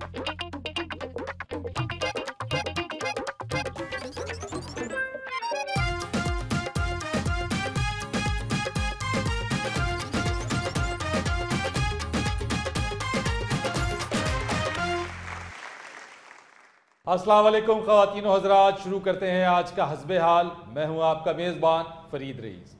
अस्सलाम वालेकुम ख़वातीन व हज़रात, शुरू करते हैं आज का हस्बे हाल। मैं हूं आपका मेज़बान फरीद रईस।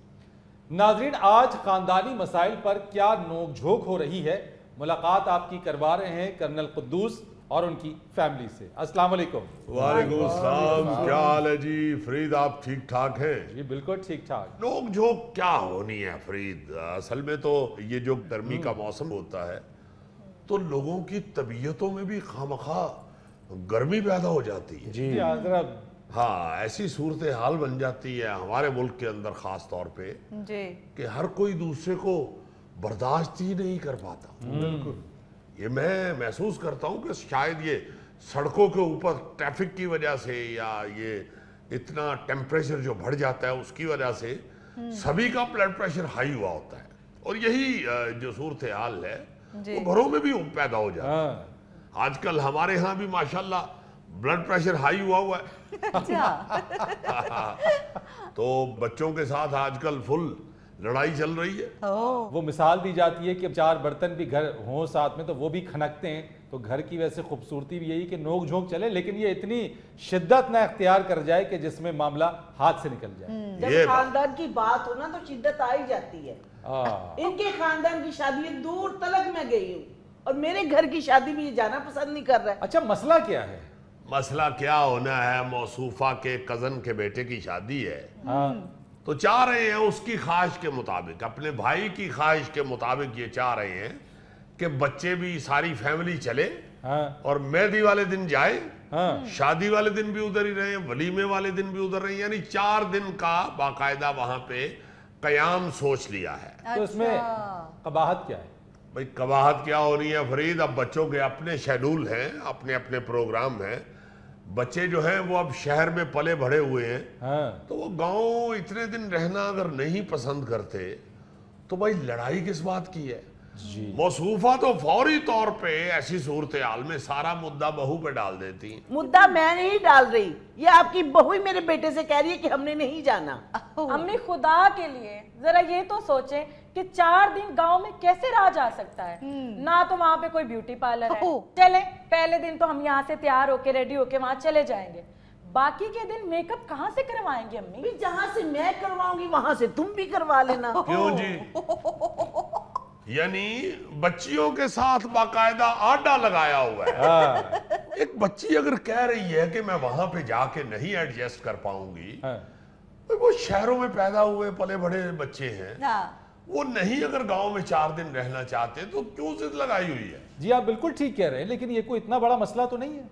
नाजरीन, आज ख़ानदानी मसाइल पर क्या नोक झोंक हो रही है, मुलाकात आपकी करवा रहे हैं कर्नल कुद्दूस और उनकी फैमिली से। अस्सलाम वालेकुम। वालेकुम अस्सलाम। क्या हाल है जी फरीद, आप ठीक ठाक हैं? जी बिल्कुल ठीक ठाक। नोक झोंक क्या होनी है फरीद, असल में तो ये जो गर्मी का मौसम होता है तो लोगों की तबीयतों में भी खामखा गर्मी पैदा हो जाती है जी हजरत। हाँ, ऐसी सूरत हाल बन जाती है हमारे मुल्क के अंदर खास तौर पे जी कि हर कोई दूसरे को बर्दाश्त ही नहीं कर पाता। बिल्कुल, ये मैं महसूस करता हूँ कि शायद ये सड़कों के ऊपर ट्रैफिक की वजह से या ये इतना टेम्परेचर जो बढ़ जाता है उसकी वजह से सभी का ब्लड प्रेशर हाई हुआ होता है, और यही जो सूरत हाल है वो घरों में भी पैदा हो जाता है। आजकल हमारे यहाँ भी माशाल्लाह ब्लड प्रेशर हाई हुआ है। तो बच्चों के साथ आजकल फुल लड़ाई चल रही है। वो मिसाल दी जाती है कि 4 बर्तन भी घर हों साथ में तो वो भी खनकते हैं, तो घर की वैसे खूबसूरती भी यही कि नोक झोंक चले लेकिन ये इतनी शिद्दत ना इख्तियार कर जाए कि जिसमें मामला हाथ से निकल जाए। जब खानदान की बात हो ना तो शिद्दत आ ही जाती है। इनके खानदान की शादी दूर तलक में गई हूँ और मेरे घर की शादी में ये जाना पसंद नहीं कर रहा है। अच्छा, मसला क्या है? मसला क्या होना है, मौसूफा के कजन के बेटे की शादी है। तो चाह रहे हैं उसकी ख्वाहिश के मुताबिक, अपने भाई की ख्वाहिश के मुताबिक ये चाह रहे हैं कि बच्चे भी सारी फैमिली चले और मेहंदी वाले दिन जाए, शादी वाले दिन भी उधर ही रहे, वलीमे वाले दिन भी उधर रहे, यानी 4 दिन का बाकायदा वहां पे कयाम सोच लिया है। तो इसमें कबाहत क्या है? भाई कबाहत क्या हो रही है फरीद, अब बच्चों के अपने शेड्यूल हैं, अपने अपने प्रोग्राम हैं। बच्चे जो हैं वो अब शहर में पले बढ़े हुए हैं, तो वो गांव इतने दिन रहना अगर नहीं पसंद करते तो भाई लड़ाई किस बात की है। मौसूफा तो फौरी तौर पे ऐसी सूरत हाल में सारा मुद्दा बहू पे डाल देती। मुद्दा मैं नहीं डाल रही, ये आपकी बहू ही मेरे बेटे से कह रही है कि हमने नहीं जाना। अम्मी, खुदा के लिए जरा ये तो सोचें कि 4 दिन गांव में कैसे रहा जा सकता है। ना तो वहाँ पे कोई ब्यूटी पार्लर है। चले, पहले दिन तो हम यहाँ से तैयार होके रेडी होके वहाँ चले जाएंगे, बाकी के दिन मेकअप कहाँ से करवाएंगे अम्मी? जहाँ से मैं करवाऊंगी वहां से तुम भी करवा लेना। क्यों जी? यानी बच्चियों के साथ बाकायदा आडा लगाया हुआ है। एक बच्ची अगर कह रही है कि मैं वहां पे जाके नहीं एडजस्ट कर पाऊंगी, तो वो शहरों में पैदा हुए पले बड़े बच्चे हैं, वो नहीं अगर गांव में 4 दिन रहना चाहते तो क्यों जिद लगाई हुई है? जी आप बिल्कुल ठीक कह रहे हैं, लेकिन ये कोई इतना बड़ा मसला तो नहीं है।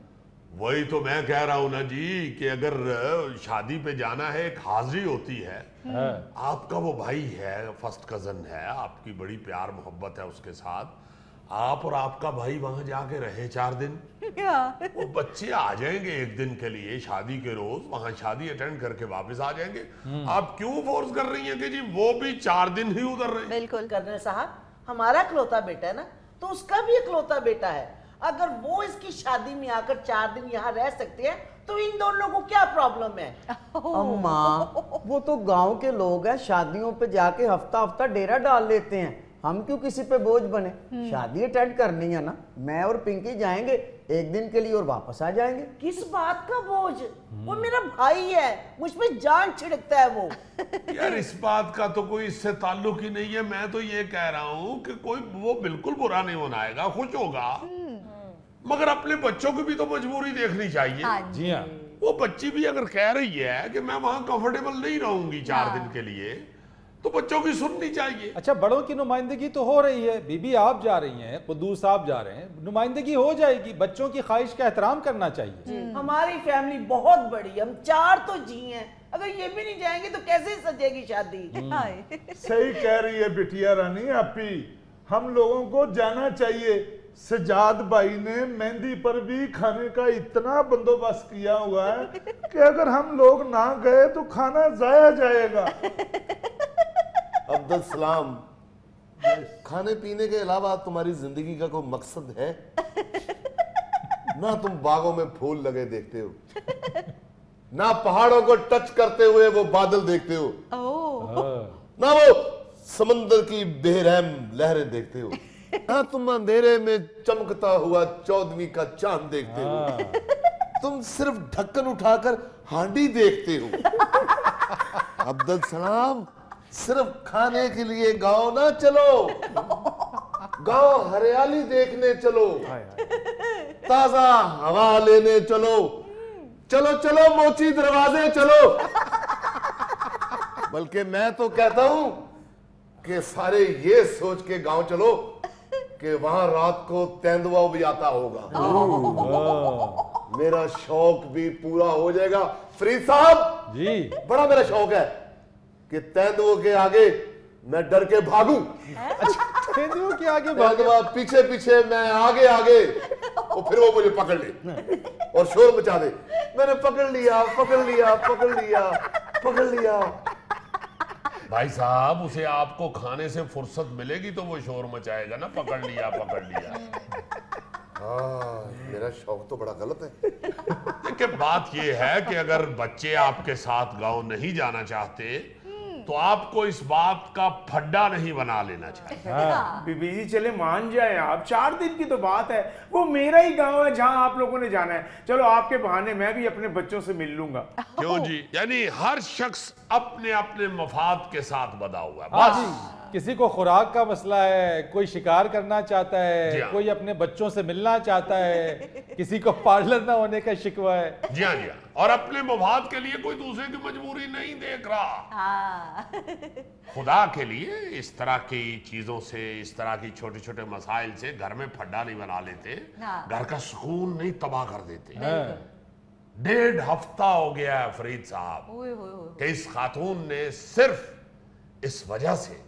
वही तो मैं कह रहा हूं ना जी कि अगर शादी पे जाना है एक हाजिरी होती है। आपका वो भाई है, फर्स्ट कजन है, आपकी बड़ी प्यार मोहब्बत है उसके साथ, आप और आपका भाई वहां जाके रहे 4 दिन, वो बच्चे आ जाएंगे एक दिन के लिए शादी के रोज, वहां शादी अटेंड करके वापस आ जाएंगे। आप क्यों फोर्स कर रही हैं कि जी वो भी 4 दिन ही उधर रहे? बिल्कुल कर्नल साहब, हमारा इकलौता बेटा है ना, तो उसका भी इकलौता बेटा है। अगर वो इसकी शादी में आकर 4 दिन यहाँ रह सकते हैं तो इन दोनों को क्या प्रॉब्लम है? अम्मा, वो तो गांव के लोग हैं, शादियों पे जाके हफ्ता हफ्ता डेरा डाल लेते हैं। हम क्यों किसी पे बोझ बने? शादी अटेंड करनी है ना, मैं और पिंकी जाएंगे 1 दिन के लिए और वापस आ जाएंगे। किस बात का बोझ? वो मेरा भाई है, मुझ पे जान छिड़कता है वो। यार इस बात का तो कोई इससे ताल्लुक ही नहीं है। मैं तो ये कह रहा हूँ कि कोई वो बिल्कुल बुरा नहीं मनाएगा, खुश होगा, मगर अपने बच्चों की भी तो मजबूरी देखनी चाहिए। जी हाँ, वो बच्ची भी अगर कह रही है कि मैं वहां कंफर्टेबल नहीं रहूंगी 4 दिन के लिए, तो बच्चों की सुननी चाहिए। अच्छा, बड़ों की नुमाइंदगी तो हो रही है, बीबी आप जा रही हैं, कुद्दूस साहब जा रहे हैं, नुमाइंदगी हो जाएगी, बच्चों की ख्वाहिश का एहतराम करना चाहिए। हमारी फैमिली बहुत बड़ी, हम 4 तो जी हैं, अगर ये भी नहीं जाएंगे तो कैसे सजेगी शादी? सही कह रही है बिटिया रानी आपी, हम लोगों को जाना चाहिए। सजाद भाई ने मेहंदी पर भी खाने का इतना बंदोबस्त किया हुआ है कि अगर हम लोग ना गए तो खाना जाया जाएगा। अब्दुल सलाम, खाने पीने के अलावा तुम्हारी जिंदगी का कोई मकसद है? ना तुम बागों में फूल लगे देखते हो, ना पहाड़ों को टच करते हुए वो बादल देखते हो, ना वो समंदर की बेरहम लहरें देखते हो, ना तुम अंधेरे में चमकता हुआ 14वीं का चांद देखते हो। तुम सिर्फ ढक्कन उठाकर हांडी देखते हो। अब्दुल सलाम, सिर्फ खाने के लिए गांव ना चलो, गांव हरियाली देखने चलो, ताजा हवा लेने चलो, चलो चलो मोची दरवाजे चलो। बल्कि मैं तो कहता हूं कि सारे ये सोच के गांव चलो कि वहां रात को तेंदुआ भी आता होगा। मेरा शौक भी पूरा हो जाएगा। फरीद साहब जी, बड़ा मेरा शौक है कि तेंदुओं के आगे मैं डर के भागूं। तेंदुओं के आगे तेंदुआ पीछे पीछे, मैं आगे आगे, और फिर वो मुझे पकड़ ले और शोर मचा दे, मैंने पकड़ लिया पकड़ लिया पकड़ लिया पकड़ लिया। भाई साहब, उसे आपको खाने से फुर्सत मिलेगी तो वो शोर मचाएगा ना, पकड़ लिया पकड़ लिया। हाँ, मेरा शौक तो बड़ा गलत है। देखिए, बात ये है कि अगर बच्चे आपके साथ गांव नहीं जाना चाहते तो आपको इस बात का फड्डा नहीं बना लेना चाहिए। बीबी जी चले मान जाए आप, 4 दिन की तो बात है, वो मेरा ही गांव है जहां आप लोगों ने जाना है। चलो आपके बहाने मैं भी अपने बच्चों से मिल लूंगा। क्यों जी? यानी हर शख्स अपने अपने मफाद के साथ बंधा हुआ है। हाँ बस जी, किसी को खुराक का मसला है, कोई शिकार करना चाहता जी है, हाँ। कोई अपने बच्चों से मिलना चाहता है, किसी को पार्लर ना होने का शिकवा है। जी हाँ जी हाँ। और अपने मफाद के लिए कोई दूसरे की मजबूरी नहीं देख रहा। खुदा के लिए इस तरह की चीजों से, इस तरह की छोटे छोटे मसाइल से घर में फड्डा नहीं बना लेते, घर का सुकून नहीं तबाह कर देते। 1.5 हफ्ता हो गया है फरीद साहब कि इस खातून ने सिर्फ इस वजह से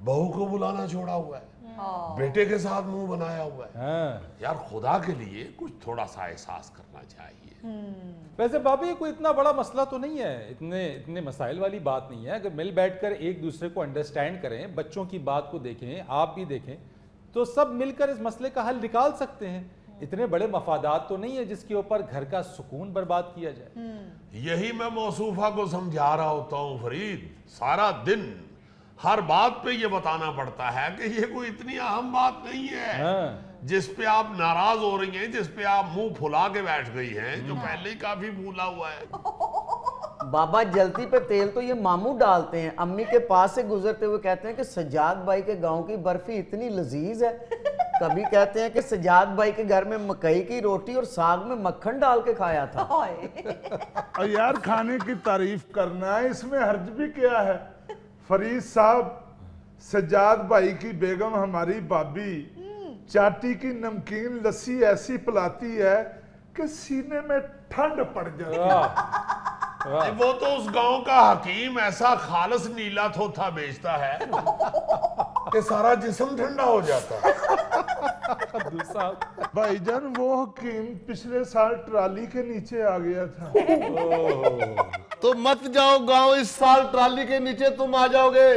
बहू को बुलाना छोड़ा हुआ है, बेटे के साथ मुंह बनाया हुआ है। यार, खुदा के लिए कुछ थोड़ा सा एहसास करना चाहिए। वैसे भाभी कोई इतना बड़ा मसला तो नहीं है, इतने मसाइल वाली बात नहीं है। अगर मिल बैठकर एक दूसरे को अंडरस्टैंड करें, बच्चों की बात को देखें, आप भी देखें, तो सब मिलकर इस मसले का हल निकाल सकते हैं। इतने बड़े मफादात तो नहीं है जिसके ऊपर घर का सुकून बर्बाद किया जाए। यही मैं मौसूफा को समझा रहा होता हूँ फरीद। सारा दिन हर बात पे ये बताना पड़ता है कि ये कोई इतनी अहम बात नहीं है जिस पे आप नाराज हो रही हैं, जिस पे आप मुंह फुला के बैठ गई हैं, जो पहले ही काफी फूला हुआ है। बाबा, जलती पे तेल तो ये मामू डालते हैं। अम्मी के पास से गुजरते हुए कहते हैं कि सजाद भाई के गांव की बर्फी इतनी लजीज है। कभी कहते हैं कि सजाद भाई के घर में मकई की रोटी और साग में मक्खन डाल के खाया था। और यार, खाने की तारीफ करना है, इसमें हर्ज भी क्या है। फरीद साहब, सजाद भाई की बेगम हमारी भाभी चाटी की नमकीन लस्सी ऐसी पिलाती है कि सीने में ठंड पड़ जाती है। वो तो उस गांव का हकीम ऐसा खालस नीला थोथा बेचता है कि सारा जिस्म ठंडा हो जाता है। भाईजान, वो हकीम पिछले साल ट्राली के नीचे आ गया था। तो मत जाओ गांव, इस साल ट्राली के नीचे तुम आ जाओगे।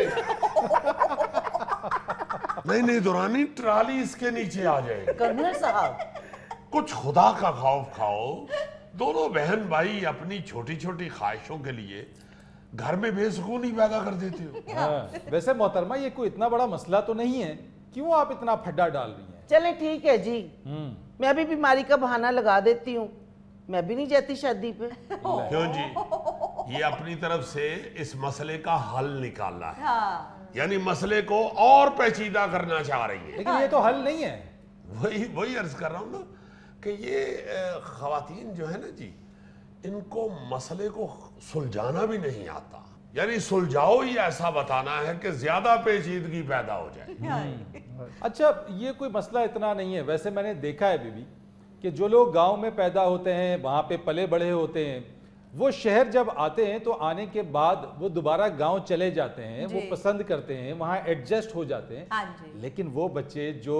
नहीं दुरानी, ट्राली इसके नीचे आ जाएगी। कर्नल साहब, कुछ खुदा का खौफ खाओ। दोनों बहन भाई अपनी छोटी छोटी ख्वाहिशों के लिए घर में बेसुकूनी पैदा कर देते हो। वैसे मोहतरमा, ये कोई इतना बड़ा मसला तो नहीं है, क्यों आप इतना फड्डा डाल रही हैं? चले ठीक है जी, मैं भी बीमारी का बहाना लगा देती हूँ, मैं भी नहीं जाती शादी पे। क्यों जी? ये अपनी तरफ से इस मसले का हल निकालना है। यानी मसले को और पेचीदा करना चाह रही है। लेकिन ये तो हल नहीं है। वही अर्ज कर रहा हूं ना कि ये खवातीन जो है ना जी, इनको मसले को सुलझाना भी नहीं आता। यानी सुलझाओ ही ऐसा बताना है कि ज्यादा पेचीदगी पैदा हो जाए। अच्छा, ये कोई मसला इतना नहीं है। वैसे मैंने देखा है बीबी कि जो लोग गांव में पैदा होते हैं, वहां पे पले बड़े होते हैं, वो शहर जब आते हैं तो आने के बाद वो दोबारा गांव चले जाते हैं, वो पसंद करते हैं, वहां एडजस्ट हो जाते हैं। लेकिन वो बच्चे जो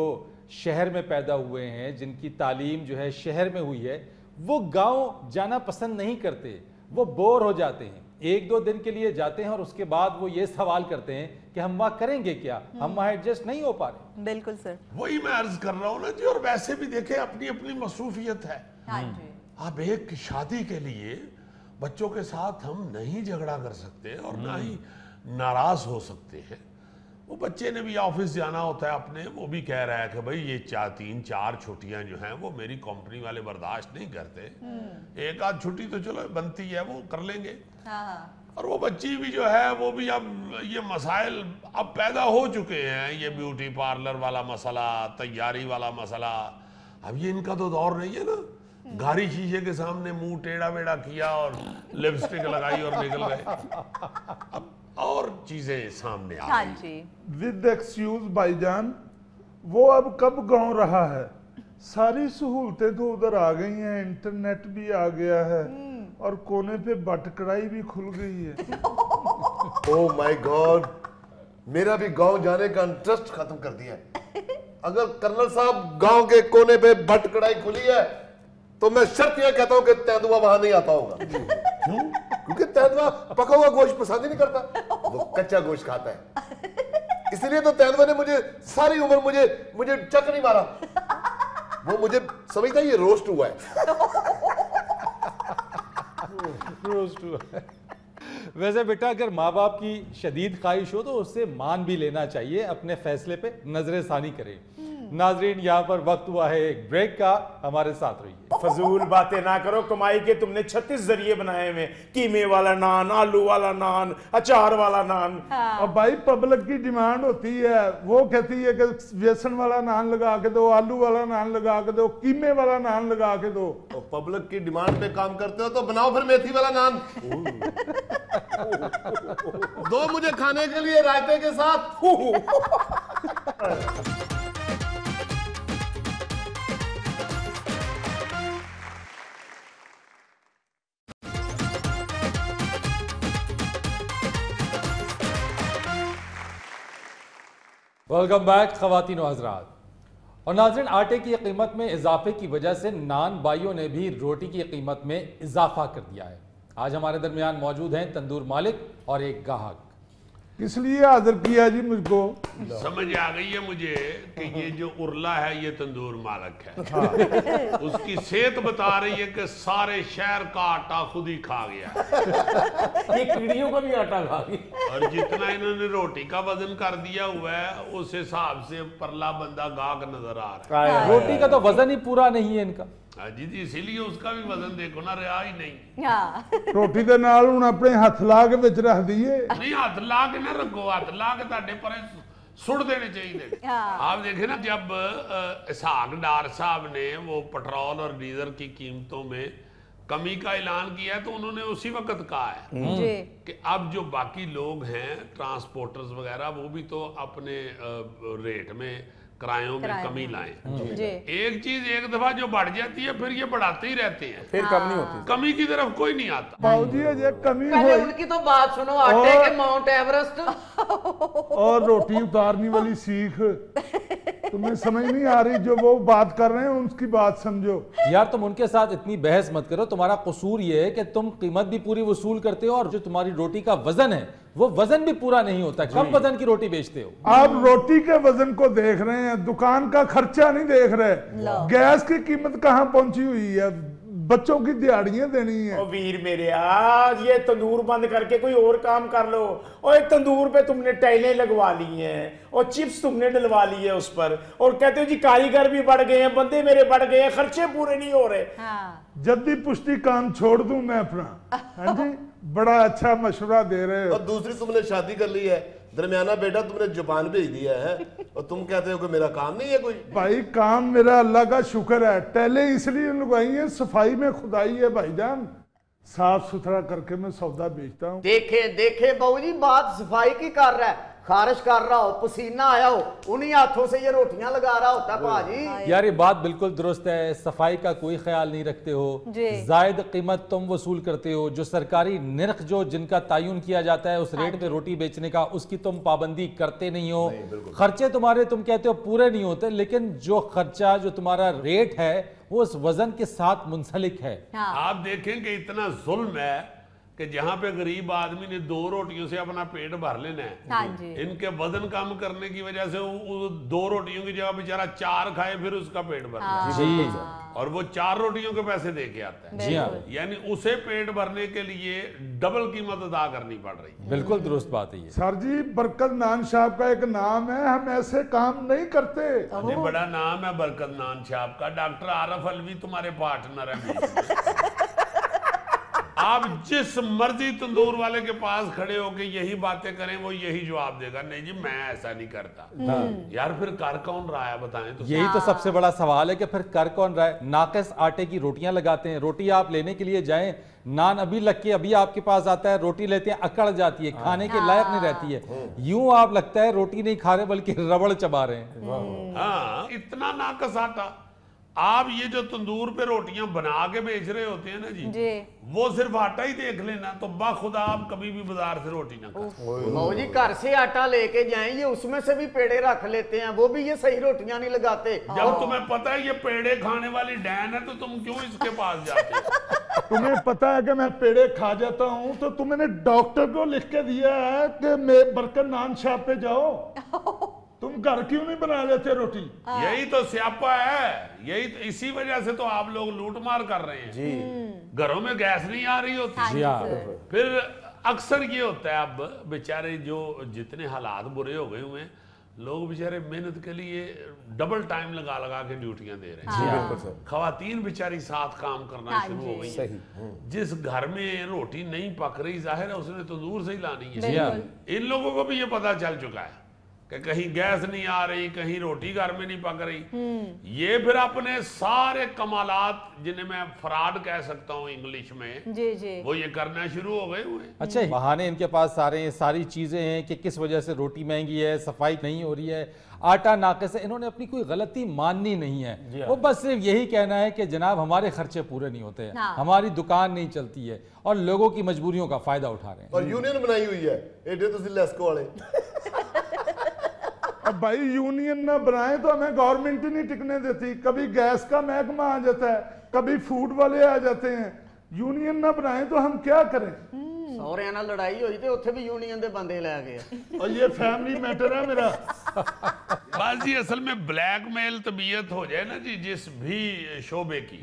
शहर में पैदा हुए हैं, जिनकी तालीम जो है शहर में हुई है, वो गांव जाना पसंद नहीं करते। वो बोर हो जाते हैं, 1-2 दिन के लिए जाते हैं और उसके बाद वो ये सवाल करते हैं कि हम वहाँ करेंगे क्या, हम वहाँ एडजस्ट नहीं हो पा रहे। बिल्कुल सर। वही मैं अर्ज कर रहा हूँ ना जी। और वैसे भी देखें, अपनी अपनी मसरूफियत है। हाँ जी। अब एक शादी के लिए बच्चों के साथ हम नहीं झगड़ा कर सकते और ना ही नाराज हो सकते हैं। वो बच्चे ने भी ऑफिस जाना होता है अपने, वो भी कह रहा है कि भाई ये 3-4 छुट्टियां जो हैं वो मेरी कंपनी वाले बर्दाश्त नहीं करते। एक आध छुट्टी तो चलो बनती है, वो कर लेंगे। हाँ। और वो बच्ची भी जो है वो भी अब ये मसाइल अब पैदा हो चुके हैं, ये ब्यूटी पार्लर वाला मसला, तैयारी वाला मसला। अब ये इनका तो दौर नहीं है ना, गाड़ी शीशे के सामने मुंह टेढ़ा वेढ़ा किया और लिपस्टिक लगाई और निकल गए। अब और चीजें सामने आ हाँ गई। जी। विद एक्सक्यूज भाईजान, वो अब कब गांव रहा है? सारी सहूलतें तो उधर आ गई हैं, इंटरनेट भी आ गया है और कोने पे बट कढ़ाई भी खुल गई है। ओह माय गॉड, मेरा भी गांव जाने का इंटरेस्ट खत्म कर दिया है। अगर कर्नल साहब गांव के कोने पे बट कढ़ाई खुली है तो मैं शर्त यह कहता हूं कि तेंदुआ वहां नहीं आता होगा। क्योंकि तेंदुआ पका हुआ गोश्त पसंद ही नहीं करता, वो कच्चा गोश्त खाता है। इसलिए तो तेंदुआ ने मुझे सारी उम्र मुझे चक नहीं मारा। वो मुझे समझता है ये रोस्ट हुआ है। रोस्ट हुआ है। वैसे बेटा, अगर माँ बाप की शदीद ख्वाहिश हो तो उससे मान भी लेना चाहिए, अपने फैसले पे नजरसानी करें। नाजरीन, यहाँ पर वक्त हुआ है एक ब्रेक का, हमारे साथ रहिए। फजूल बातें ना करो, कमाई के तुमने 36 जरिए बनाए हुए, कीमे वाला नान, आलू वाला नान, अचार वाला नान। और भाई पब्लिक की डिमांड होती है, वो कहती है कि बेसन वाला नान लगा के दो, आलू वाला नान लगा के दो, कीमे वाला नान लगा के दो। तो पब्लिक की डिमांड पे काम करते हो तो बनाओ फिर मेथी वाला नान। दो मुझे खाने के लिए रायते के साथ। वेलकम बैक ख़वातीन व हज़रात। और नाज़रीन, आटे की कीमत में इजाफे की वजह से नान भाइयों ने भी रोटी की कीमत में इजाफा कर दिया है। आज हमारे दरमियान मौजूद हैं तंदूर मालिक और एक गाहक। किस लिए हाजिर किया जी मुझको? समझ आ गई है मुझे कि ये जो उर्ला है ये तंदूर मालिक है। उसकी सेहत बता रही है कि सारे शहर का आटा खुद ही खा गया। ये कीड़ियों का भी आटा खा गया। और जितना इन्होंने रोटी का वजन कर दिया हुआ है उस हिसाब से परला बंदा गाहक नजर आ रहा है। रोटी का तो वजन ही पूरा नहीं है इनका। जी जी, इसीलिए उसका भी वजन देखो ना, रहा ही नहीं। हाँ। रोटी दे नाल हुण अपने हथ ला के विच रख दिए। नहीं, हाथ ला के ना रखो, हाथ ला के ताडे पर सुट देने चाहिए। हाँ। आप देखे ना, जब इसहाक डार साहब ने वो पेट्रोल और डीजल की कीमतों में कमी का ऐलान किया है तो उन्होंने उसी वक्त कहा है जी। कि अब जो बाकी लोग हैं ट्रांसपोर्टर्स वगैरह वो भी तो अपने रेट में किरायों में कमी लाएं। जी। एक चीज एक दफा जो बढ़ जाती है फिर ये बढ़ाते ही रहते हैं, फिर कम नहीं होती। कमी की तरफ कोई नहीं आता। बाबूजी अजय कमी पहले हुई उनकी तो बात सुनो, आटे के माउंट एवरेस्ट। और रोटी उतारने वाली सीख तुम्हें समझ नहीं आ रही। जो वो बात कर रहे हैं उनकी बात समझो। यार, तुम उनके साथ इतनी बहस मत करो। तुम्हारा कसूर ये है कि तुम कीमत भी पूरी वसूल करते हो और जो तुम्हारी रोटी का वजन है वो वजन भी पूरा नहीं होता। कम वजन की रोटी बेचते हो। आप रोटी के वजन को देख रहे हैं, दुकान का खर्चा नहीं देख रहे। गैस की कीमत कहाँ पहुंची हुई है, बच्चों की दिहाड़ियां देनी है। ओ वीर मेरे, आज ये तंदूर बंद करके कोई और काम कर लो। और एक तंदूर पे तुमने टाइलें लगवा ली हैं और चिप्स तुमने डलवा ली है उस पर, और कहते हो जी कारीगर भी बढ़ गए हैं, बंदे मेरे बढ़ गए हैं, खर्चे पूरे नहीं हो रहे। हाँ। जल्दी पुष्टि काम छोड़ दूं मैं अपना? हाँ जी, बड़ा अच्छा मशवरा दे रहे हो। और दूसरी तुमने शादी कर ली है, दरमियाना बेटा तुमने जापान भेज दिया है और तुम कहते हो कि मेरा काम नहीं है कोई। भाई काम मेरा अल्लाह का शुक्र है। टैले इसलिए लगवाई है, सफाई में खुदाई है भाईजान। साफ सुथरा करके मैं सौदा बेचता हूँ। देखे देखे बहू जी, बात सफाई की कर रहा है। खारिश कर रहा हो, पसीना आया हो, उन्हीं हाथों से ये रोटियां लगा रहा होता भाजी। यार, ये बात बिल्कुल दुरुस्त है। सफाई का कोई ख्याल नहीं रखते हो, जायद कीमत तुम वसूल करते हो। जो सरकारी निर्ख जो जिनका तयन किया जाता है उस रेट पे रोटी बेचने का, उसकी तुम पाबंदी करते नहीं हो। खर्चे तुम्हारे तुम कहते हो पूरे नहीं होते, लेकिन जो खर्चा जो तुम्हारा रेट है वो उस वजन के साथ मुंसलिक है। आप देखें कि इतना जुल्म है कि जहाँ पे गरीब आदमी ने 2 रोटियों से अपना पेट भर लेना है, हाँ जी। इनके वजन कम करने की वजह से वो 2 रोटियों की जगह बेचारा 4 खाए फिर उसका पेट भर हाँ। जी और वो 4 रोटियों के पैसे दे के आता है। जी हाँ, यानी उसे पेट भरने के लिए डबल कीमत अदा करनी पड़ रही है। बिल्कुल दुरुस्त बात है ये। सर जी, बरकत नान साहब का एक नाम है, हम ऐसे काम नहीं करते। अरे बड़ा नाम है बरकत नान साहब का। डॉक्टर आरफ अलवी तुम्हारे पार्टनर है। आप जिस मर्जी तंदूर वाले के पास खड़े होके यही बातें करें, वो यही जवाब देगा, नहीं जी मैं ऐसा नहीं करता। यार फिर कर कौन रहा है बताएं तो। यही तो सबसे बड़ा सवाल है कि फिर कर कौन रहा है। नाकिस आटे की रोटियां लगाते हैं, रोटी आप लेने के लिए जाएं, नान अभी लग के अभी आपके पास आता है, रोटी लेते हैं अकड़ जाती है, खाने के लायक नहीं रहती है। यूं आप लगता है रोटी नहीं खा रहे बल्कि रबड़ चबा रहे हैं। हाँ, इतना नाकस आटा। आप ये जो तंदूर पे रोटियां बना के बेच रहे होते हैं ना जी, वो सिर्फ आटा ही देख लेना तो बाखुदा आप कभी भी बाजार से रोटी ना खाओ। भाऊ जी, घर से आटा लेके जाएं, ये उसमें से भी पेड़े रख लेते हैं, वो भी ये सही रोटियां नहीं लगाते। जब तुम्हें पता है ये पेड़े खाने वाली डैन है तो तुम क्यों इसके पास जाते हो? तुम्हें पता है कि मैं पेड़े खा जाता हूँ, तो तुमने डॉक्टर को लिख के दिया है कि मैं बरकत नान शॉप पे जाओ, तुम घर क्यों नहीं बना लेते रोटी? यही तो स्यापा है, यही तो, इसी वजह से तो आप लोग लूटमार कर रहे हैं जी। घरों में गैस नहीं आ रही होती जी हाँ। फिर अक्सर ये होता है, अब बेचारे जो जितने हालात बुरे हो गए हुए हैं, लोग बेचारे मेहनत के लिए डबल टाइम लगा लगा के ड्यूटियां दे रहे हैं। खवातीन बेचारी साथ काम करना शुरू हो गई है। जिस घर में रोटी नहीं पक रही, जाहिर है उसने तो दूर से ही लानी है। इन लोगों को भी ये पता चल चुका है कि कहीं गैस नहीं आ रही, कहीं रोटी घर में नहीं पक रही। ये फिर अपने सारे कमालात, जिन्हें मैं फ्रॉड कह सकता हूँ इंग्लिश में, जी जी, वो ये करना शुरू हो गए हुए। अच्छा, बहाने इनके पास सारी चीजें हैं कि किस वजह से रोटी महंगी है, सफाई नहीं हो रही है, आटा नाकिस है। इन्होंने अपनी कोई गलती माननी नहीं है। वो बस सिर्फ यही कहना है कि जनाब हमारे खर्चे पूरे नहीं होते हैं, हमारी दुकान नहीं चलती है, और लोगों की मजबूरियों का फायदा उठा रहे हैं। और यूनियन बनाई हुई है एडे तुसी लेस्को वाले। अब भाई यूनियन ना बनाए तो हमें गवर्नमेंट ही नहीं टिकने देती। कभी गैस का महकमा आ जाता है, कभी फूड वाले आ जाते हैं। यूनियन ना बनाए तो हम क्या करें? सौरे ना लड़ाई हुई तो उत्थे भी यूनियन दे बंदे लै गए। और ये फैमिली मैटर है मेरा। बस जी, असल में ब्लैकमेल तबीयत हो जाए ना जी जिस भी शोबे की,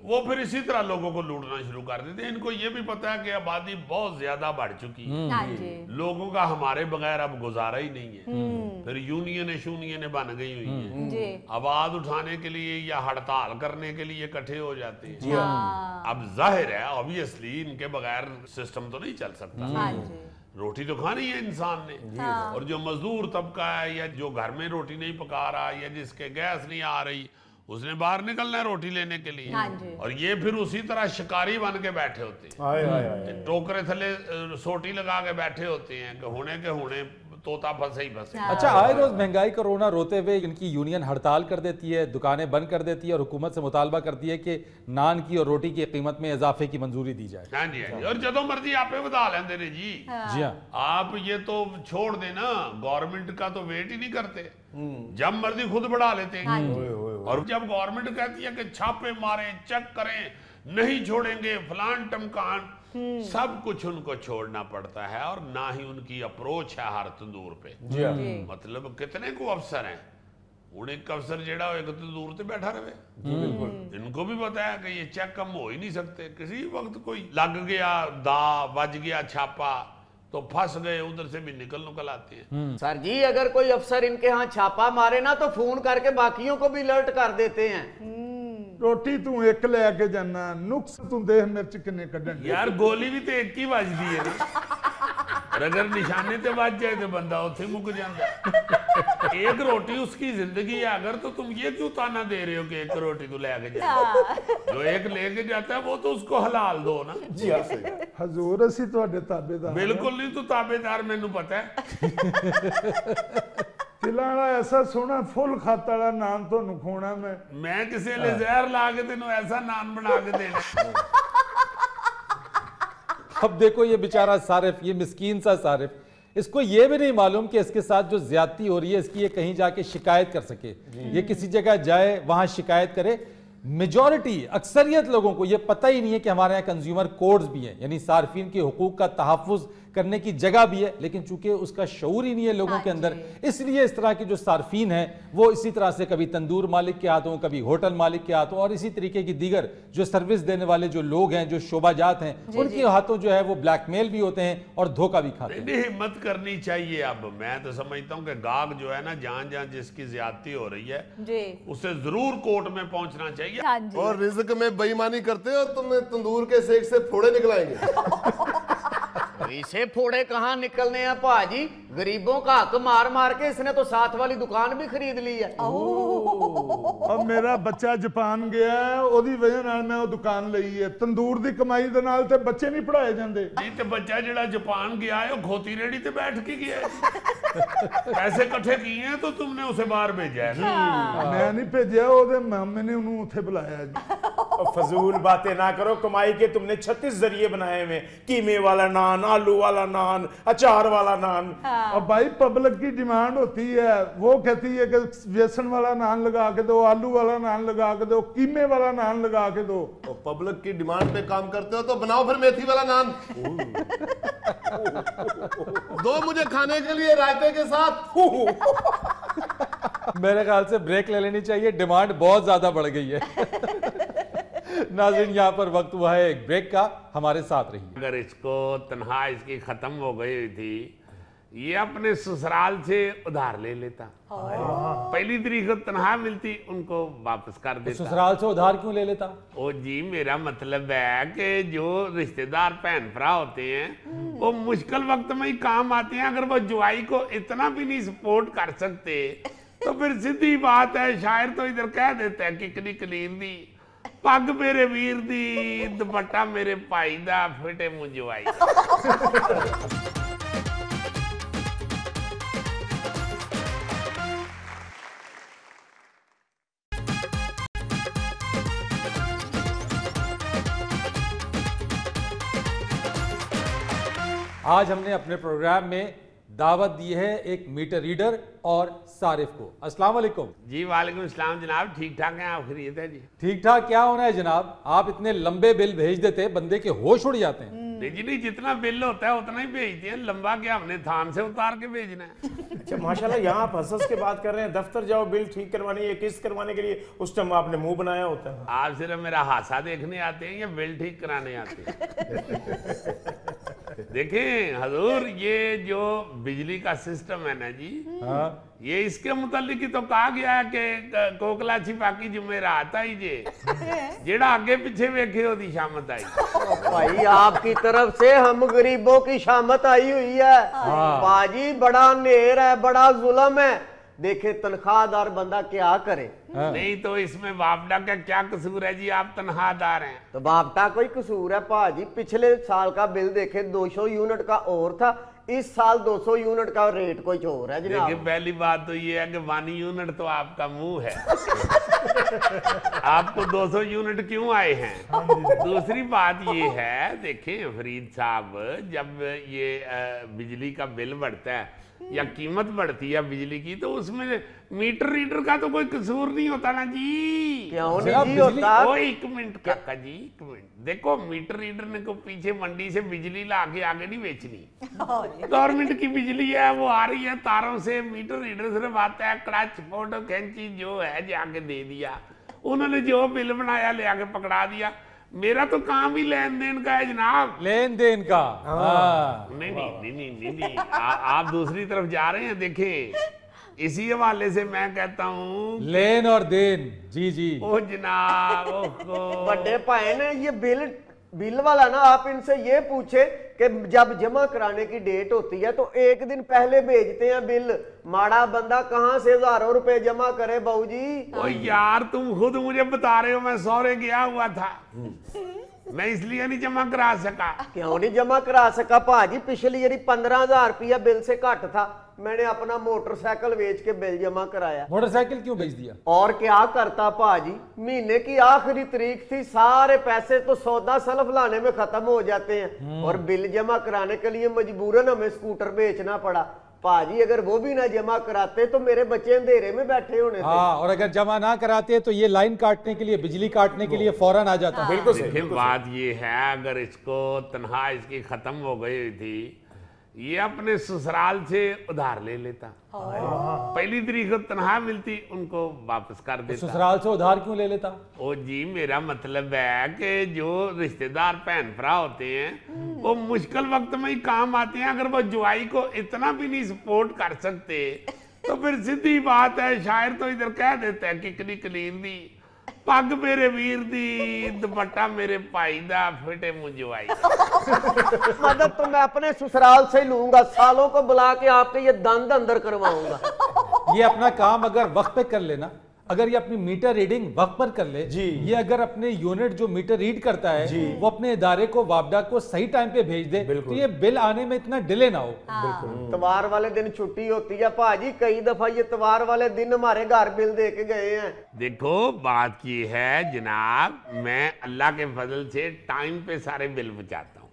वो फिर इसी तरह लोगों को लूटना शुरू कर देते हैं। इनको ये भी पता है कि आबादी बहुत ज्यादा बढ़ चुकी है, लोगों का हमारे बगैर अब गुजारा ही नहीं है। फिर यूनियन बन गई हुई है, आवाज उठाने के लिए या हड़ताल करने के लिए इकट्ठे हो जाते हैं। अब जाहिर है ऑब्वियसली इनके बगैर सिस्टम तो नहीं चल सकता। रोटी तो खानी है इंसान ने, और जो मजदूर तबका है या जो घर में रोटी नहीं पका रहा या जिसके गैस नहीं आ रही, उसने बाहर निकलना है रोटी लेने के लिए। और ये फिर उसी तरह शिकारी बन के बैठे होते हैं, टोकरे थले सोटी लगा के बैठे होते हैं कि होने के होने तोता फंसे ही फंसे। अच्छा, आए रोज महंगाई कोरोना रोते हुए इनकी यूनियन हड़ताल कर देती है, दुकानें बंद कर देती है और हुकूमत से मुतालबा करती है कि नान की और रोटी की कीमत में इजाफे की मंजूरी दी जाए। हाँ जी, हाँ जी। और जदों मर्जी आपे बता लेंदे ने जी। जी हाँ, आप ये तो छोड़ देना, गवर्नमेंट का तो वेट ही नहीं करते, जब मर्जी खुद बढ़ा लेते हैं। और जब गवर्नमेंट कहती है कि छापे मारें, चेक करें, नहीं छोड़ेंगे, फलान टमकान, सब कुछ उनको छोड़ना पड़ता है। और ना ही उनकी अप्रोच है हर तंदूर पे। मतलब कितने को अफसर हैं, उन एक अफसर जेड़ा एक तंदूर से बैठा रहे। इनको भी पता है कि ये चेक कम हो ही नहीं सकते, किसी वक्त कोई लग गया दा, बज गया छापा तो फंस गए, उधर से भी निकल आते हैं। सर जी, अगर कोई अफसर इनके यहाँ छापा मारे ना तो फोन करके बाकियों को भी अलर्ट कर देते हैं। रोटी तू एक लेके जाना, नुक्स तू देख मिर्च किन्ने कड्ढन। यार गोली भी तो एक ही बजती है ना, और अगर निशाने ते बज जाए तो बंदा उत्थे मुक जाता। एक रोटी उसकी जिंदगी है, अगर तो तुम ये क्यों ताना दे रहे हो कि एक रोटी तू लेके जा, जो एक लेके जाता है वो तो उसको हलाल दो ना। जी हाँ, सही। हजूर असी तुहाडे ताबेदार। बिल्कुल नहीं, तू ताबेदार, मैनू पता है। तिला वाला ऐसा सोना फुल खाता वाला नान तो नुखोना मैं किसी ले जहर ला के तेनों ऐसा नान बना के देना। अब देखो ये बेचारा सारिफ, ये मिस्कीन सा सारिफ, इसको ये भी नहीं मालूम कि इसके साथ जो ज्यादती हो रही है इसकी ये कहीं जाके शिकायत कर सके। ये किसी जगह जाए, वहां शिकायत करे, मेजॉरिटी अक्सरियत लोगों को यह पता ही नहीं है कि हमारे यहाँ कंज्यूमर कोड्स भी हैं, यानी सार्फिन के हुकूक का तहफ़्फ़ुज़ करने की जगह भी है, लेकिन चूंकि उसका शऊर ही नहीं है लोगों के अंदर, इसलिए इस तरह के जो सार्फिन हैं वो इसी तरह से कभी तंदूर मालिक के हाथों, कभी होटल मालिक के हाथों और इसी तरीके की दीगर जो सर्विस देने वाले जो लोग हैं, जो शोबाजात हैं, उनके हाथों जो है वो ब्लैकमेल भी होते हैं और धोखा भी खाते हैं। हिम्मत करनी चाहिए। अब मैं तो समझता हूँ कि गाहक जो है ना, जहाँ जहाँ जिसकी ज्यादती हो रही है उसे जरूर कोर्ट में पहुंचना चाहिए। और रिज्क में बेईमानी करते हो तुम्हें तंदूर के सेक से फोड़े निकलाएंगे। इसे फोड़े कहाँ निकलने हैं भाजी, गरीबों का हक मार मार के इसने तो साथ वाली दुकान भी खरीद ली है। अब मेरा बच्चा जापान गया है, ओदी वजह नाल मैं वो दुकान ਲਈ है। तंदूर दी कमाई दे नाल ते बच्चे नहीं पढ़ाए जांदे। जी ते बच्चा जेड़ा जापान गया है, खोती रेडी ते बैठ के गया है। पैसे इकट्ठे किए हैं तो तुमने उसे बाहर भेजा है ना? मैं नहीं भेजा, ओदे मामे ने उन्हें उथे बुलाया जी। फजूल बातें ना करो, कमाई के तुमने 36 जरिए बनाए हुए, कीमे वाला नान, आलू वाला नान, अचार वाला नान। अब भाई पब्लिक की डिमांड होती है, वो कहती है कि बेसन वाला नान लगा के दो, आलू वाला नान लगा के दो, कीमे वाला नान लगा के दो। तो पब्लिक की डिमांड पे काम करते हो तो बनाओ फिर मेथी वाला नान। दो मुझे खाने के लिए रायते के साथ। मेरे ख्याल से ब्रेक ले लेनी चाहिए, डिमांड बहुत ज्यादा बढ़ गई है। नाज़रीन, यहाँ पर वक्त हुआ है एक ब्रेक का, हमारे साथ रहिए। अगर इसको तनख्वाह इसकी खत्म हो गई हुई थी, ये अपने ससुराल से उधार ले लेता। पहली तारीख को तनख्वाह मिलती, उनको वापस कर देता। ससुराल से उधार क्यों ले लेता? ओ जी, मेरा मतलब है कि जो रिश्तेदार बहन भरा होते हैं वो मुश्किल वक्त में ही काम आते हैं। अगर वो जुआई को इतना भी नहीं सपोर्ट कर सकते तो फिर सीधी बात है, शायर तो इधर कह देता है किकनी कलीर दी, पग मेरे वीर दी, दुपट्टा मेरे भाई दा, फिटे मुझे आई। आज हमने अपने प्रोग्राम में दावत दी है एक मीटर रीडर और सारिफ को। अस्सलाम वालेकुम। जी वालेकुम सलाम जनाब, ठीक ठाक हैं आप? खैरियत है जी? ठीक ठाक क्या होना है जनाब, आप इतने लंबे बिल भेज देते बंदे के होश उड़ जाते हैं। जी नहीं, जितना बिल होता है उतना ही भेजते हैं, लंबा क्या हमने थान से उतार के भेजना है। अच्छा माशाल्लाह, यहाँ आप हंस के बात कर रहे हैं, दफ्तर जाओ बिल ठीक करवाने या किस्त करवाने के लिए, उस टाइम आपने मुंह बनाया होता है। आप सिर्फ मेरा हादसा देखने आते हैं या बिल ठीक कराने आते हैं? देखें हजूर, ये जो बिजली का सिस्टम है ना जी, ये इसके मुतालिक ही तो कहा गया है कि कोकला छिपाकी जुमेरात आई जे, जेड़ा आगे पीछे वेखे ओदी शामत आई। भाई आपकी तरफ से हम गरीबों की शामत आई हुई है। बाजी बड़ा नेर है, बड़ा जुल्म है। देखे तनख्वाहदार बंदा क्या करे। नहीं तो इसमें बापडा का क्या कसूर है जी, आप तनख्वाहदार हैं। तो बापटा कोई कसूर है भाजी? पिछले साल का बिल देखे 200 यूनिट का और था, इस साल 200 यूनिट का रेट कुछ और है जनाब। देखिए पहली बात तो ये है कि 1 यूनिट तो आपका मुंह है। आपको 200 यूनिट क्यों आए हैं? दूसरी बात ये है, देखें फरीद साहब, जब ये बिजली का बिल बढ़ता है या कीमत बढ़ती है बिजली की, तो उसमें मीटर रीडर का तो कोई कसूर नहीं होता ना जी। क्यों नहीं होता? ओ एक मिनट काका जी, एक मिनट। देखो मीटर रीडर ने को पीछे मंडी से बिजली ला के आगे नहीं बेचनी। गवर्नमेंट की बिजली है, वो आ रही है तारों से, मीटर रीडर सिर्फ आता है, क्लच फोटो खींची जो है जाके दे दिया, उन्होंने जो बिल बनाया ले आके पकड़ा दिया। मेरा तो काम ही लेन देन का है जनाब। लेन देन का? नहीं नहीं नहीं नहीं नहीं, आप दूसरी तरफ जा रहे हैं। देखें इसी हवाले से मैं कहता हूँ लेन और देन। जी जी। ओ जनाब, बड़े भाई ने ये बिल वाला ना, आप इनसे ये पूछे कि जब जमा कराने की डेट होती है तो एक दिन पहले भेजते हैं बिल। माड़ा बंदा कहाँ से हजारों रुपए जमा करे बहू जी? ओ यार, तुम खुद मुझे बता रहे हो मैं सौरे गया हुआ था, मैं इसलिए नहीं जमा करा सका। क्यों नहीं जमा करा सका भाजी? पिछली यारी 15,000 रुपया बिल से घट था, मैंने अपना मोटरसाइकिल बेच के बिल जमा कराया। मोटरसाइकिल क्यों बेच दिया? और क्या करता भाजी, महीने की आखिरी तारीख थी, सारे पैसे तो सौदा सल्फ लाने में खत्म हो जाते हैं और बिल जमा कराने के लिए मजबूरन हमें स्कूटर बेचना पड़ा। पाजी अगर वो भी ना जमा कराते तो मेरे बच्चे अंधेरे में बैठे होने थे। हाँ, और अगर जमा ना कराते तो ये लाइन काटने के लिए, बिजली काटने के लिए फौरन आ जाता। बिल्कुल देखिए बात ये है, अगर इसको तनख्वाह इसकी खत्म हो गई हुई थी, ये अपने ससुराल से उधार ले लेता। पहली तारीख को तनख्वाह मिलती, उनको वापस कर देता। ससुराल से उधार क्यों ले लेता? ओ जी, मेरा मतलब है कि जो रिश्तेदार बहन भरा होते हैं वो मुश्किल वक्त में ही काम आते हैं। अगर वो जुआई को इतना भी नहीं सपोर्ट कर सकते तो फिर सीधी बात है, शायर तो इधर कह देता है किकनी कलीन दी, पग मेरे वीर दी, दुपट्टा मेरे भाई दा, फिटे मुंजवाई। मदद तो मैं अपने ससुराल से ही लूंगा, सालों को बुला के आपके ये दंद अंदर करवाऊंगा। ये अपना काम अगर वक्त पे कर लेना, अगर ये अपनी मीटर रीडिंग वक्त पर कर ले जी, ये अगर अपने यूनिट जो मीटर रीड करता है वो अपने इदारे को, वापडा को सही टाइम पे भेज दे, तो ये बिल आने में इतना डिले ना हो। त्योहार वाले दिन छुट्टी होती है पाजी, कई दफा ये त्योहार वाले दिन हमारे घर बिल दे के गए हैं। देखो बात की है जनाब, मैं अल्लाह के फजल से टाइम पे सारे बिल बचाता हूँ।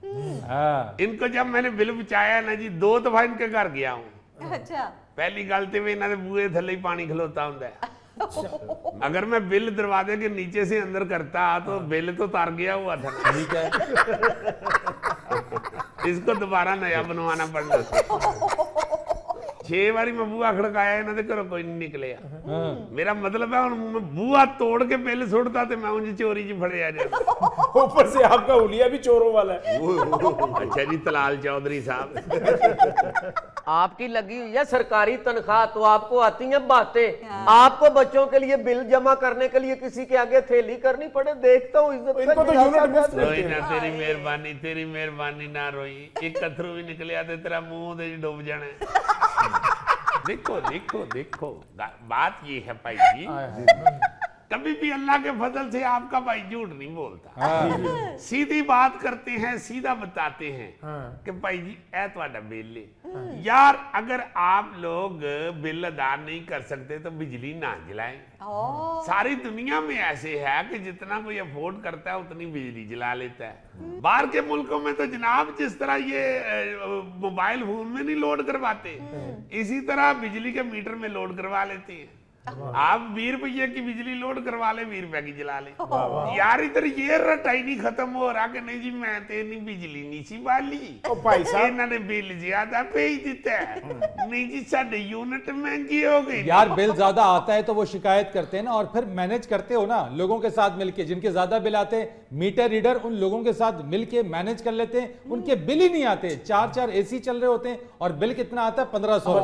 हाँ। इनको जब मैंने बिल बचाया ना जी, 2 दफा इनके घर गया हूँ। अच्छा। पहली गल तो मैं इन्होंने बूहे थले ही पानी खलोता होंगे। अगर मैं बिल दरवाजे के नीचे से अंदर करता तो बिल तो तार गया हुआ था। ठीक है। इसको दोबारा नया बनवाना पड़ना। 6 बारी मैं बूहा खड़काया, इन्होंने घरों कोई नहीं निकले। मेरा मतलब है मैं बूहा तोड़ के बिल सुटता तो मैं उनकी चोरी च फड़े आ जाता। ऊपर से आपका हुलिया भी चोरों वाला है। अच्छा जी, तलाल चौधरी साहब, आपकी लगी हुई है सरकारी तनख्वाह तो आपको आती है बातें। आपको बच्चों के लिए बिल जमा करने के लिए किसी के आगे थैली करनी पड़े, देखता हूँ इज्जत का इनको तो जनाजा यूनिट कैसे। रोई ना, तेरी मेहरबानी, तेरी मेहरबानी ना रोई। एक कथरू भी निकलिया तो तेरा मुंह दे डूब जाने। देखो देखो देखो, बात ये है भाई जी, कभी भी अल्लाह के फजल से आपका भाई झूठ नहीं बोलता। सीधी बात करते हैं, सीधा बताते हैं कि भाई जी ऐ तुम्हारा बिल है। यार अगर आप लोग बिल अदा नहीं कर सकते तो बिजली ना जलाएं। सारी दुनिया में ऐसे है कि जितना कोई अफोर्ड करता है उतनी बिजली जला लेता है। बाहर के मुल्कों में तो जनाब जिस तरह ये मोबाइल फोन में नहीं लोड करवाते, इसी तरह बिजली के मीटर में लोड करवा लेते हैं। आप 20 रुपये की बिजली लोड करवा ले, 20 रुपए की जला ले। यार इधर ये रटाई नहीं खत्म हो रहा कि नहीं जी मैं तेरी बिजली नहीं सी बाली, भाई साहब इन्होंने बिल ज्यादा भेज दिता है। नहीं जी साढ़े यूनिट महंगी हो गई। यार बिल ज्यादा आता है तो वो शिकायत करते हैं ना, और फिर मैनेज करते हो ना लोगों के साथ मिलके। जिनके ज्यादा बिल आते हैं, मीटर रीडर उन लोगों के साथ मिलके मैनेज कर लेते हैं, उनके बिल ही नहीं आते। 4-4 एसी चल रहे होते हैं और बिल कितना आता है? 1500।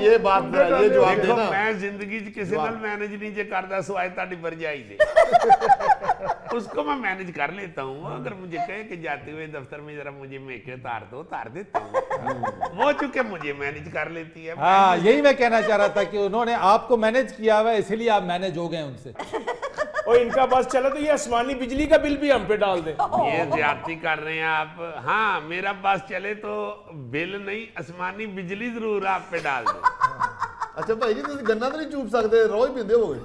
ये बात ये जवाब देखो, देना। मैं जिंदगी किसी नाल मैनेज नहीं जे करदा सुआए ताड़ी भरजाई से। उसको मैं मैनेज कर लेता हूँ। अगर मुझे कहे कि जाते हुए दफ्तर में जरा मुझे मेके उतार दो, उतार देता हूँ। वो चूंकि मुझे मैनेज कर लेती है। हाँ, यही मैं कहना चाह रहा था कि उन्होंने आपको मैनेज किया हुआ है, इसीलिए आप मैनेज हो गए उनसे। और इनका बस चला तो ये आसमानी बिजली का बिल भी हम पे डाल दे। ये ज्यादती कर रहे हैं आप। हाँ, मेरा बस चले तो बिल नहीं, आसमानी बिजली जरूर आप पे डाल दो। अच्छा भाई जी, तुम गन्ना तो नहीं चूप सकते, रोज पींदे होगे।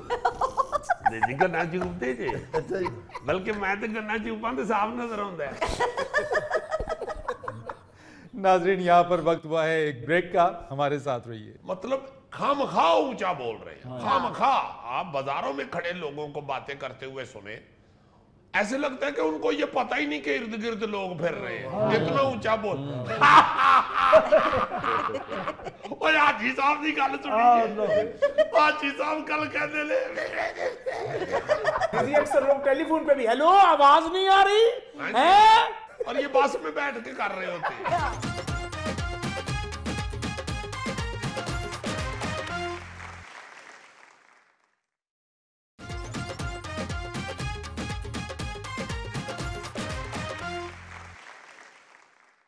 जी गन्ना चूपते जी, अच्छा जी, बल्कि मैं तो गन्ना चूपा तो साफ नजर आता है। नाजरीन, यहाँ पर वक्त हुआ है एक ब्रेक का, हमारे साथ रहिए। मतलब खामखा ऊंचा बोल रहे हैं, खामखा। आप बाजारों में खड़े लोगों को बातें करते हुए सुने, ऐसे लगता है कि उनको ये पता ही नहीं कि इर्द गिर्द लोग फिर रहे हैं। इतना ऊंचा बोल। ओए हाजी साहब की गल सुनी, हाजी साहब कल कहते ले अक्सर लोग टेलीफोन पे भी हेलो आवाज नहीं आ रही है, और ये बस में बैठ के कर रहे होते हैं।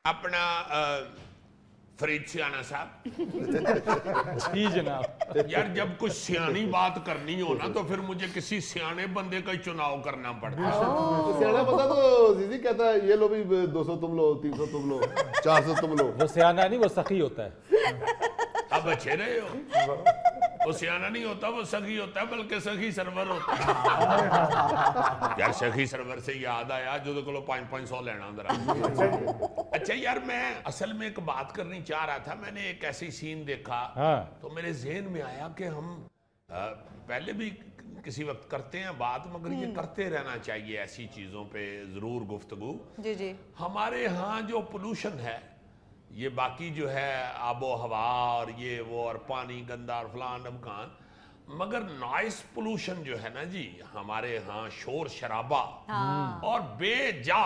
अपना फरीद सियाना साहब। जी जनाब। यार जब कुछ सियानी बात करनी हो ना तो फिर मुझे किसी सियाने बंदे का चुनाव करना पड़ता है। तो सियाना पता तो जीजी कहता है ये लो भी 200 तुम लो, 300 तुम लो, 400 तुम लो। वो सियाना नहीं, वो सखी होता है। अब अच्छे रहे हो। वो सियाना नहीं होता, वो सखी होता है, बल्कि सखी सरवर होता है। यार सखी सरवर से याद आया जो को 500 लेना अंदर। अच्छा यार, मैं असल में एक बात करनी चाह रहा था। मैंने एक ऐसी सीन देखा तो मेरे ज़हन में आया कि हम पहले भी किसी वक्त करते हैं बात, मगर ये करते रहना चाहिए, ऐसी चीजों पे जरूर गुफ्तगू। जी जी। हमारे यहाँ जो पोल्यूशन है, ये बाकी जो है आबो हवा और ये वो और पानी गंदा और फलान अफगान, मगर नॉइस पोल्यूशन जो है ना जी हमारे यहाँ, शोर शराबा और बेजा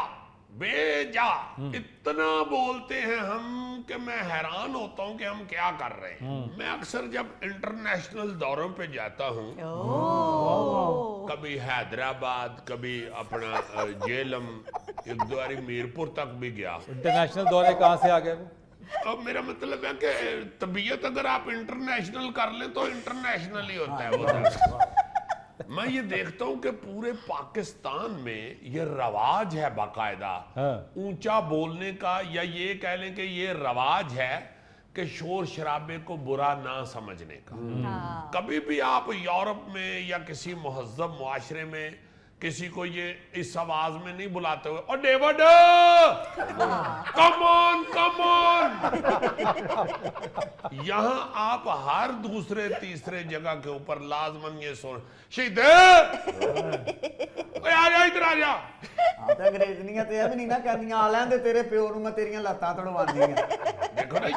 इतना बोलते हैं हम कि मैं हैरान होता हूँ कि हम क्या कर रहे हैं। मैं अक्सर जब इंटरनेशनल दौरों पे जाता हूँ, कभी हैदराबाद, कभी अपना जेलम, एक दो बारी मीरपुर तक भी गया। इंटरनेशनल दौरे कहाँ से आ गए वो? अब मेरा मतलब है कि तबीयत अगर आप इंटरनेशनल कर ले तो इंटरनेशनल ही होता है वो। मैं ये देखता हूं कि पूरे पाकिस्तान में ये रवाज है बाकायदा ऊंचा बोलने का, या ये कह लें कि ये रवाज है कि शोर शराबे को बुरा ना समझने का। कभी भी आप यूरोप में या किसी मुहज्जब मुआशरे में किसी को ये इस आवाज में नहीं बुलाते हुए, oh David come on come on. यहां आप हर दूसरे तीसरे जगह के ऊपर लाजमन ये सुन, शहीद आ जा इधर आ जा। तो अंग्रेजनियां ते भी नहीं ना करनियां, आ लैंदे तेरे प्यो नूं मैं तेरियां लत्तां तड़वानी है। देखो ना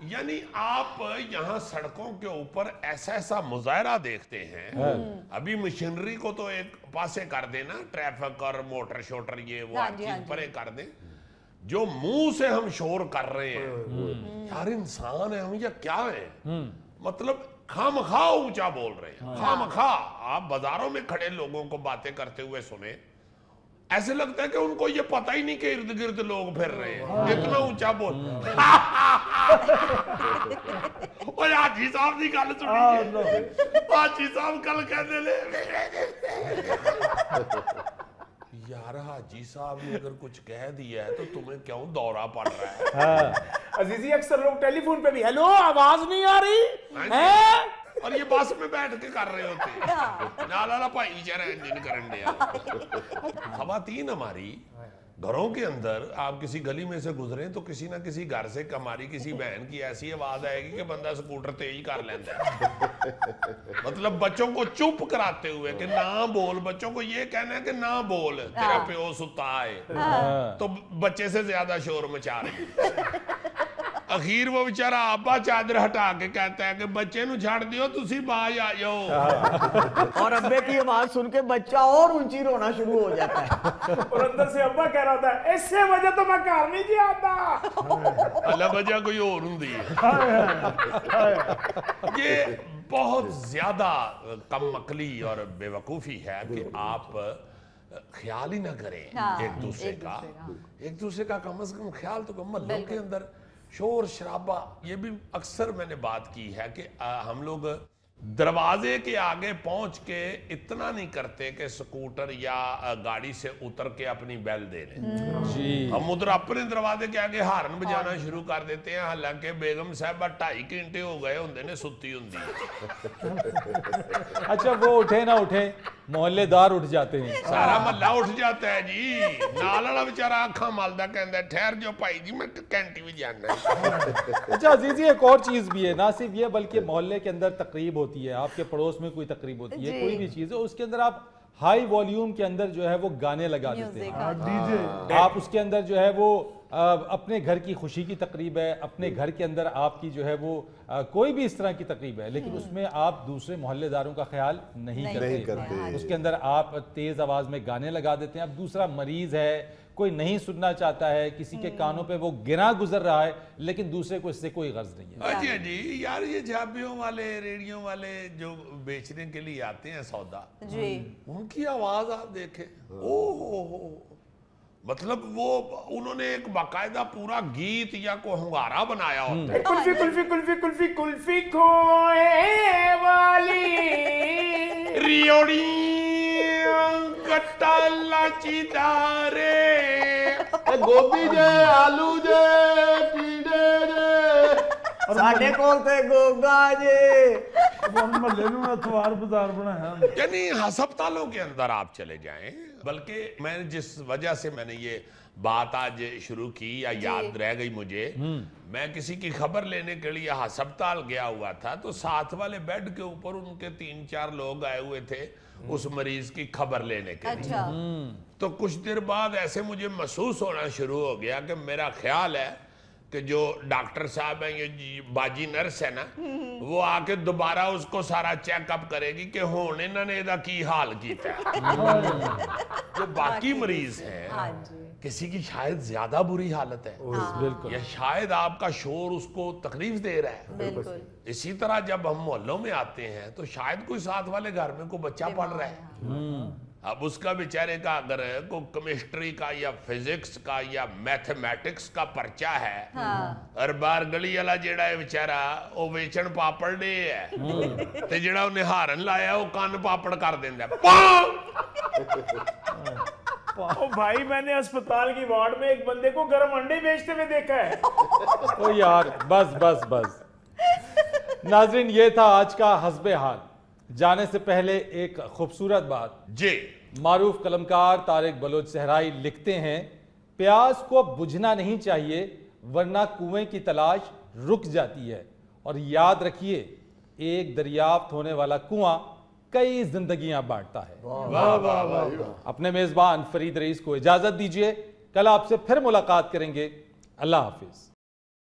यानी आप यहाँ सड़कों के ऊपर ऐसा ऐसा मुजाहरा देखते हैं। अभी मशीनरी को तो एक पासे कर देना, ट्रैफिक और मोटर शोटर ये वो हर चीज परे कर दें, जो मुंह से हम शोर कर रहे हैं। यार इंसान है हम या क्या है? मतलब खामखा ऊंचा बोल रहे हैं, खामखा। आप बाजारों में खड़े लोगों को बातें करते हुए सुने, ऐसे लगता है कि उनको ये पता ही नहीं कि इर्द गिर्द लोग फिर रहे हैं, इतना ऊंचा बोल। और हाजी साहब की गल सुनी, हाजी साहब कल कहते ले यार हाजी साहब ने अगर कुछ कह दिया है तो तुम्हें क्यों दौरा पड़ रहा है? अजीजी अक्सर लोग टेलीफोन पे भी हेलो आवाज नहीं आ रही है, और ये बस में बैठ के कर रहे होते नाला भाई बेचारा इंजन करन दिया। खवातीन हमारी घरों के अंदर, आप किसी गली में से गुजरे तो किसी ना किसी घर से हमारी किसी बहन की ऐसी आवाज आएगी कि बंदा स्कूटर तेज कर लेता है। मतलब बच्चों को चुप कराते हुए कि ना बोल, बच्चों को ये कहना है कि ना बोल, तेरा प्यो सुता है, तो बच्चे से ज्यादा शोर मचा रही है। अखीर वो बेचारा अब्बा चादर हटा के कहता है कि बच्चे नु छाड़ दियो, तुसी बाज आ जाओ। और अब्बे की आवाज सुन के बच्चा और ऊंची रोना शुरू हो जाता है, और अंदर से अब्बा कह रहा था इससे वजह तो मैं घर नहीं जी आता। अल्लाह वजह कोई और हुंदी है। ये बहुत ज्यादा कम अकली और बेवकूफी है कि आप ख्याल ही ना करें एक दूसरे का कम से कम ख्याल तो कम। लोगों के अंदर शोर शराबा, ये भी अक्सर मैंने बात की है कि हम लोग दरवाजे के आगे पहुंच के इतना नहीं करते कि स्कूटर या गाड़ी से उतर के अपनी बेल दे लें जी। हम उधर अपने दरवाजे के आगे हारन बजाना शुरू कर देते हैं, हालांकि बेगम साहब 2.5 घंटे हो गए होंगे ने सुती होंगी। अच्छा वो उठे ना उठे, मोहल्लेदार उठ जाते हैं, सारा मोहल्ला उठ जाता है जी। नाल वाला बेचारा अखा मलदा कहंदा ठहर जो भाई जी मैं कैंटी भी जाना है। अच्छा अजीजी एक और चीज भी है, ना सिर्फ ये बल्कि मोहल्ले के अंदर तकरीब होती है, आपके पड़ोस में कोई तकरीब होती है, कोई भी चीज है, उसके अंदर आप हाई वॉल्यूम के अंदर जो है वो गाने लगा देते हैं, डीजे। आप उसके अंदर जो है वो अपने घर की खुशी की तकरीब है, अपने घर के अंदर आपकी जो है वो कोई भी इस तरह की तकरीब है, लेकिन उसमें आप दूसरे मोहल्लेदारों का ख्याल नहीं करते। उसके अंदर आप तेज आवाज में गाने लगा देते हैं। अब दूसरा मरीज है, कोई नहीं सुनना चाहता है, किसी के कानों पे वो गिरा गुजर रहा है, लेकिन दूसरे को इससे कोई गर्ज नहीं है। जी जी यार, ये झाबियों वाले रेडियो वाले जो बेचने के लिए आते हैं सौदा जी, उनकी आवाज आप देखें, ओ मतलब वो उन्होंने एक बाकायदा पूरा गीत या को हंगारा बनाया होता है। कुल्फी कुल्फी कुल्फी कुल्फी कुल्फी खोए वाली रियोड़ी गट्टा लाची दारे गोभी जे आलू जे टीडे जे साडे कोल ते गोगा जे महल्ले में अखबार बाजार बनाया। यानी हस्पतालों के अंदर आप चले जाएं, बल्कि मैं जिस वजह से मैंने ये बात आज शुरू की या याद रह गई मुझे, मैं किसी की खबर लेने के लिए अस्पताल गया हुआ था, तो साथ वाले बेड के ऊपर उनके 3-4 लोग आए हुए थे उस मरीज की खबर लेने के लिए। तो कुछ देर बाद ऐसे मुझे महसूस होना शुरू हो गया कि मेरा ख्याल है कि जो डॉक्टर साहब हैं, ये बाजी नर्स है ना, वो आके दोबारा उसको सारा चेकअप करेगी कि हुण इन्होंने इहदा की हाल किया। जो बाकी मरीज हैं, किसी की शायद ज्यादा बुरी हालत है, बिल्कुल, या शायद आपका शोर उसको तकलीफ दे रहा है। बिल्कुल। इसी तरह जब हम मोहल्लों में आते हैं तो शायद कोई साथ वाले घर में कोई बच्चा पढ़ रहा है, अब उसका बेचारे का अगर कोई केमिस्ट्री का या फिजिक्स का या मैथमेटिक्स का पर्चा है, और बार गली वाला जेड़ा है बेचारा वो वेचन पापड़ डे है, ते जेड़ा उन्हें हारन लाया वो कान पापड़ कर देंदा ओ भाई, मैंने अस्पताल की वार्ड में एक बंदे को गर्म अंडे बेचते हुए देखा है। ओ यार, बस बस बस। नाजरीन, ये था आज का हस्बे हाल। जाने से पहले एक खूबसूरत बात। जी, मारूफ कलमकार तारिक बलोच सहराई लिखते हैं, प्यास को बुझना नहीं चाहिए वरना कुएं की तलाश रुक जाती है। और याद रखिए, एक दरियाफ्त होने वाला कुआं कई जिंदगियां बांटता है। वाह वाह वाह। अपने मेजबान फरीद रईस को इजाजत दीजिए, कल आपसे फिर मुलाकात करेंगे। अल्लाह हाफिज।